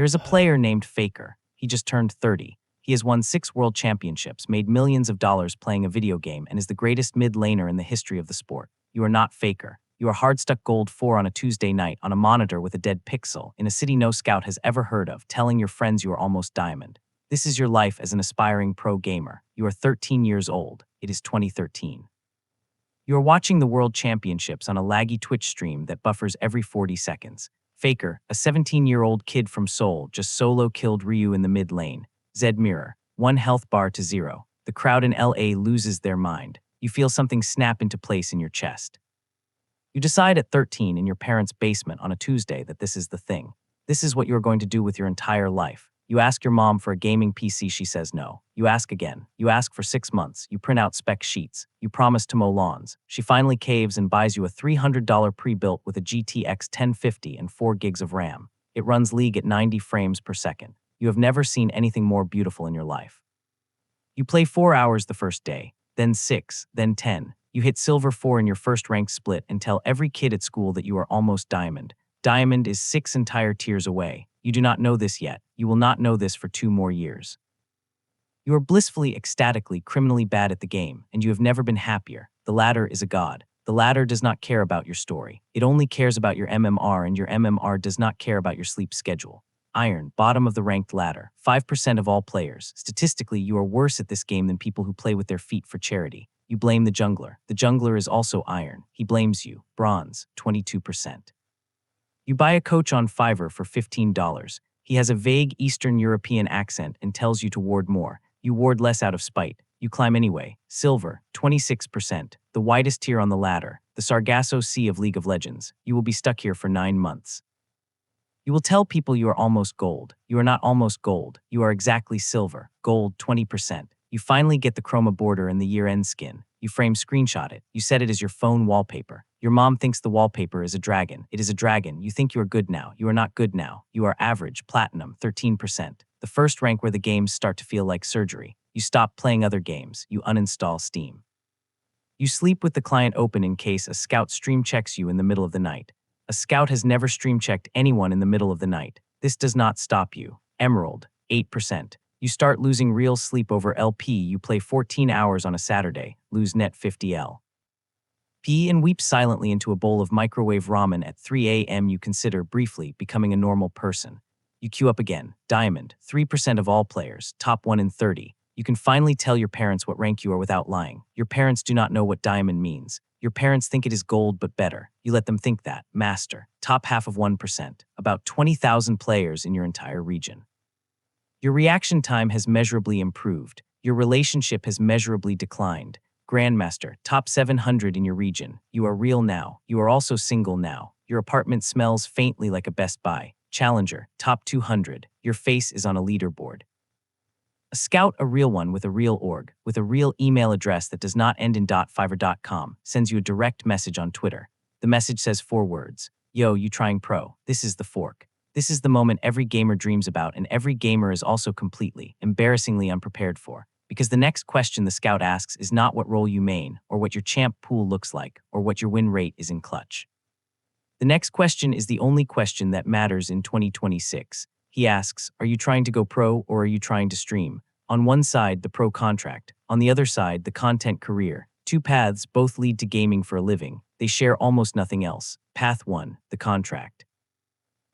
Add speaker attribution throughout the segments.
Speaker 1: There is a player named Faker. He just turned 30. He has won 6 world championships, made millions of dollars playing a video game, and is the greatest mid-laner in the history of the sport. You are not Faker. You are hard-stuck gold 4 on a Tuesday night on a monitor with a dead pixel in a city no scout has ever heard of, telling your friends you are almost diamond. This is your life as an aspiring pro gamer. You are 13 years old. It is 2013. You are watching the World Championships on a laggy Twitch stream that buffers every 40 seconds. Faker, a 17-year-old kid from Seoul, just solo-killed Ryu in the mid lane. Zed mirror, 1 health bar to 0. The crowd in LA loses their mind. You feel something snap into place in your chest. You decide at 13 in your parents' basement on a Tuesday that this is the thing. This is what you are going to do with your entire life. You ask your mom for a gaming PC, she says no. You ask again. You ask for 6 months. You print out spec sheets. You promise to mow lawns. She finally caves and buys you a $300 pre-built with a GTX 1050 and 4 gigs of RAM. It runs League at 90 frames per second. You have never seen anything more beautiful in your life. You play 4 hours the first day, then 6, then 10. You hit silver 4 in your first ranked split and tell every kid at school that you are almost diamond. Diamond is 6 entire tiers away. You do not know this yet. You will not know this for 2 more years. You are blissfully, ecstatically, criminally bad at the game, and you have never been happier. The ladder is a god. The ladder does not care about your story. It only cares about your MMR, and your MMR does not care about your sleep schedule. Iron, bottom of the ranked ladder, 5% of all players. Statistically, you are worse at this game than people who play with their feet for charity. You blame the jungler. The jungler is also iron. He blames you. Bronze, 22%. You buy a coach on Fiverr for $15. He has a vague Eastern European accent and tells you to ward more. You ward less out of spite. You climb anyway. Silver, 26%. The widest tier on the ladder. The Sargasso Sea of League of Legends. You will be stuck here for 9 months. You will tell people you are almost gold. You are not almost gold. You are exactly silver. Gold, 20%. You finally get the chroma border and the year-end skin. You frame screenshot it. You set it as your phone wallpaper. Your mom thinks the wallpaper is a dragon. It is a dragon. You think you are good now. You are not good now. You are average, platinum, 13%. The first rank where the games start to feel like surgery. You stop playing other games. You uninstall Steam. You sleep with the client open in case a scout stream checks you in the middle of the night. A scout has never stream checked anyone in the middle of the night. This does not stop you. Emerald, 8%. You start losing real sleep over LP. You play 14 hours on a Saturday, lose net 50L. Pee and weep silently into a bowl of microwave ramen at 3 a.m. You consider, briefly, becoming a normal person. You queue up again. Diamond, 3% of all players, top 1 in 30. You can finally tell your parents what rank you are without lying. Your parents do not know what diamond means. Your parents think it is gold but better. You let them think that. Master, top half of 1%, about 20,000 players in your entire region. Your reaction time has measurably improved. Your relationship has measurably declined. Grandmaster, top 700 in your region. You are real now. You are also single now. Your apartment smells faintly like a Best Buy. Challenger, top 200. Your face is on a leaderboard. A scout, a real one with a real org, with a real email address that does not end in .fiverr.com, sends you a direct message on Twitter. The message says 4 words. Yo, you trying pro. This is the fork. This is the moment every gamer dreams about, and every gamer is also completely, embarrassingly unprepared for. Because the next question the scout asks is not what role you main, or what your champ pool looks like, or what your win rate is in clutch. The next question is the only question that matters in 2026. He asks, are you trying to go pro or are you trying to stream? On one side, the pro contract. On the other side, the content career. 2 paths, both lead to gaming for a living. They share almost nothing else. Path 1, the contract.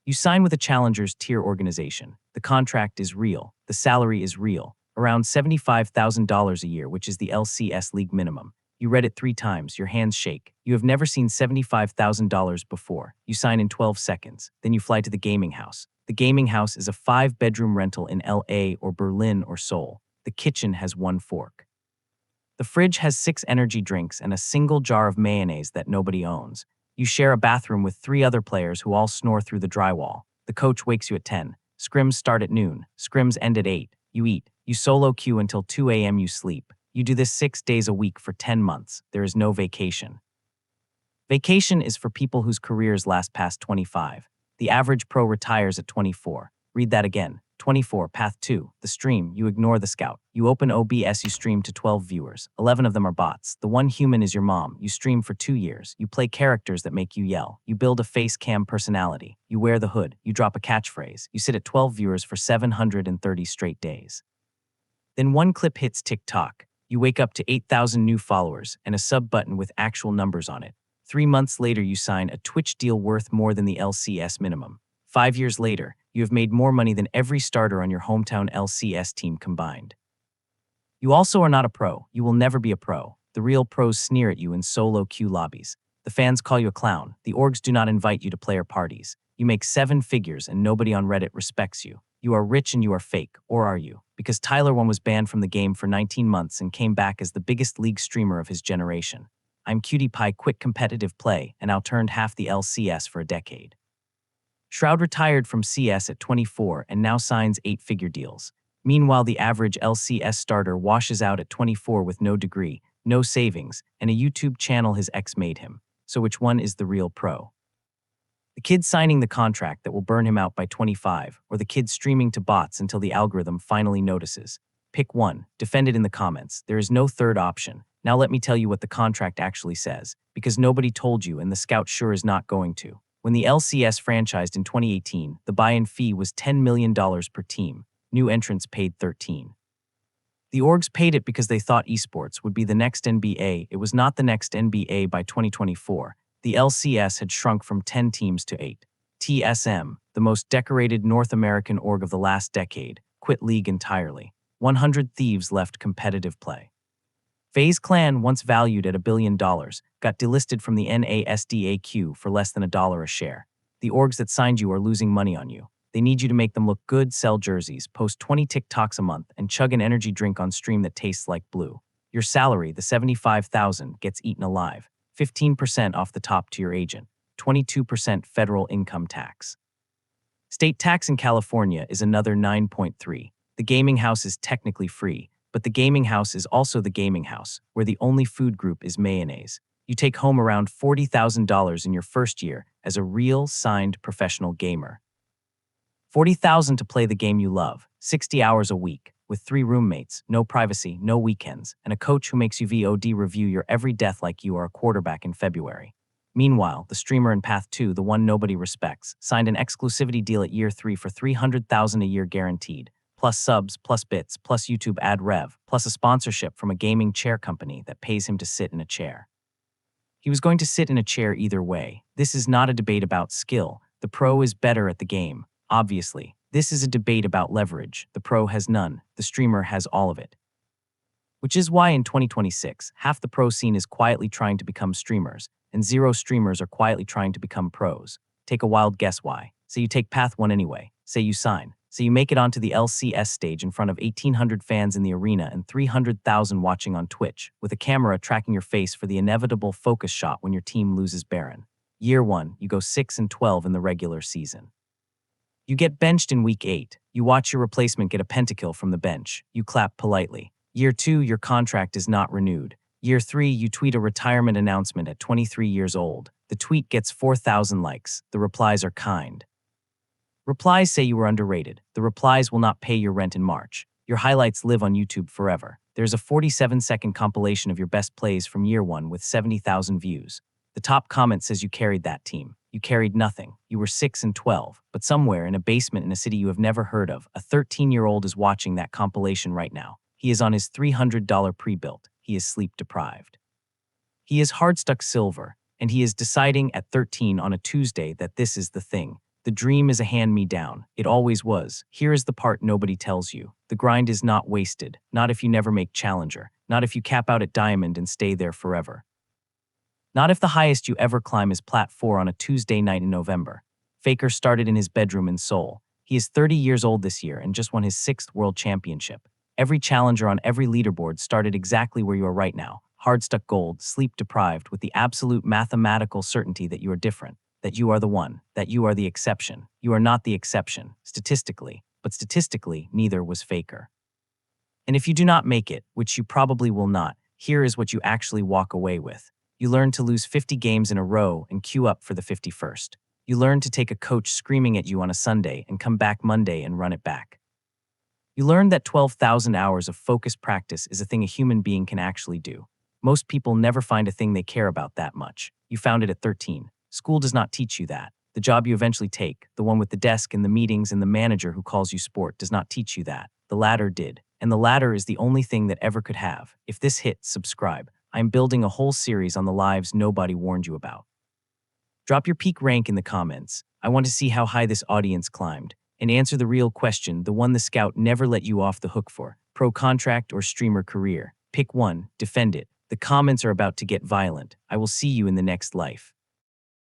Speaker 1: You sign with a Challenger's tier organization. The contract is real. The salary is real. Around $75,000 a year, which is the LCS league minimum. You read it 3 times. Your hands shake. You have never seen $75,000 before. You sign in 12 seconds. Then you fly to the gaming house. The gaming house is a 5-bedroom rental in LA or Berlin or Seoul. The kitchen has 1 fork. The fridge has 6 energy drinks and a single jar of mayonnaise that nobody owns. You share a bathroom with 3 other players who all snore through the drywall. The coach wakes you at 10. Scrims start at noon. Scrims end at 8. You eat. You solo queue until 2 a.m. You sleep. You do this 6 days a week for 10 months. There is no vacation. Vacation is for people whose careers last past 25. The average pro retires at 24. Read that again. 24. Path 2. The stream. You ignore the scout. You open OBS, you stream to 12 viewers. 11 of them are bots. The one human is your mom. You stream for 2 years. You play characters that make you yell. You build a face cam personality. You wear the hood. You drop a catchphrase. You sit at 12 viewers for 730 straight days. Then one clip hits TikTok. You wake up to 8,000 new followers and a sub button with actual numbers on it. 3 months later, you sign a Twitch deal worth more than the LCS minimum. 5 years later, you have made more money than every starter on your hometown LCS team combined. You also are not a pro. You will never be a pro. The real pros sneer at you in solo queue lobbies. The fans call you a clown. The orgs do not invite you to player parties. You make 7 figures and nobody on Reddit respects you. You are rich and you are fake, or are you? Because Tyler 1 was banned from the game for 19 months and came back as the biggest league streamer of his generation. I'm Cutie Pie quit competitive play and outturned half the LCS for a decade. Shroud retired from CS at 24 and now signs 8-figure deals. Meanwhile, the average LCS starter washes out at 24 with no degree, no savings, and a YouTube channel his ex made him. So which one is the real pro? The kid signing the contract that will burn him out by 25, or the kid streaming to bots until the algorithm finally notices? Pick one. Defend it in the comments. There is no third option. Now let me tell you what the contract actually says, because nobody told you and the scout sure is not going to. When the LCS franchised in 2018, the buy-in fee was $10 million per team. New entrants paid 13. The orgs paid it because they thought esports would be the next NBA. It was not the next NBA by 2024. The LCS had shrunk from 10 teams to 8. TSM, the most decorated North American org of the last decade, quit league entirely. 100 Thieves left competitive play. FaZe Clan, once valued at $1 billion, got delisted from the NASDAQ for less than $1 a share. The orgs that signed you are losing money on you. They need you to make them look good, sell jerseys, post 20 TikToks a month, and chug an energy drink on stream that tastes like blue. Your salary, the $75,000, gets eaten alive. 15% off the top to your agent. 22% federal income tax. State tax in California is another 9.3. The gaming house is technically free, but the gaming house is also the gaming house, where the only food group is mayonnaise. You take home around $40,000 in your first year as a real, signed professional gamer. $40,000 to play the game you love, 60 hours a week, with 3 roommates, no privacy, no weekends, and a coach who makes you VOD review your every death like you are a quarterback in February. Meanwhile, the streamer in Path 2, the one nobody respects, signed an exclusivity deal at year 3 for $300,000 a year guaranteed. Plus subs, plus bits, plus YouTube ad rev, plus a sponsorship from a gaming chair company that pays him to sit in a chair. He was going to sit in a chair either way. This is not a debate about skill. The pro is better at the game. Obviously, this is a debate about leverage. The pro has none. The streamer has all of it. Which is why in 2026, half the pro scene is quietly trying to become streamers, and 0 streamers are quietly trying to become pros. Take a wild guess why. Say you take Path 1 anyway. Say you sign. So you make it onto the LCS stage in front of 1,800 fans in the arena and 300,000 watching on Twitch, with a camera tracking your face for the inevitable focus shot when your team loses Baron. Year 1, you go 6-12 in the regular season. You get benched in week 8. You watch your replacement get a pentakill from the bench. You clap politely. Year 2, your contract is not renewed. Year 3, you tweet a retirement announcement at 23 years old. The tweet gets 4,000 likes. The replies are kind. Replies say you were underrated. The replies will not pay your rent in March. Your highlights live on YouTube forever. There's a 47-second compilation of your best plays from year 1 with 70,000 views. The top comment says you carried that team. You carried nothing. You were 6-12. But somewhere in a basement in a city you have never heard of, a 13-year-old is watching that compilation right now. He is on his $300 pre-built. He is sleep-deprived. He is hard-stuck silver, and he is deciding at 13 on a Tuesday that this is the thing. The dream is a hand-me-down. It always was. Here is the part nobody tells you. The grind is not wasted. Not if you never make Challenger. Not if you cap out at Diamond and stay there forever. Not if the highest you ever climb is Plat 4 on a Tuesday night in November. Faker started in his bedroom in Seoul. He is 30 years old this year and just won his 6th World Championship. Every challenger on every leaderboard started exactly where you are right now. Hard-stuck gold, sleep-deprived, with the absolute mathematical certainty that you are different. That you are the one, that you are the exception. You are not the exception, statistically, but statistically, neither was Faker. And if you do not make it, which you probably will not, here is what you actually walk away with. You learn to lose 50 games in a row and queue up for the 51st. You learn to take a coach screaming at you on a Sunday and come back Monday and run it back. You learned that 12,000 hours of focused practice is a thing a human being can actually do. Most people never find a thing they care about that much. You found it at 13. School does not teach you that. The job you eventually take, the one with the desk and the meetings and the manager who calls you sport, does not teach you that. The latter did. And the latter is the only thing that ever could have. If this hits, subscribe. I'm building a whole series on the lives nobody warned you about. Drop your peak rank in the comments. I want to see how high this audience climbed. And answer the real question, the one the scout never let you off the hook for. Pro contract or streamer career. Pick one, defend it. The comments are about to get violent. I will see you in the next life.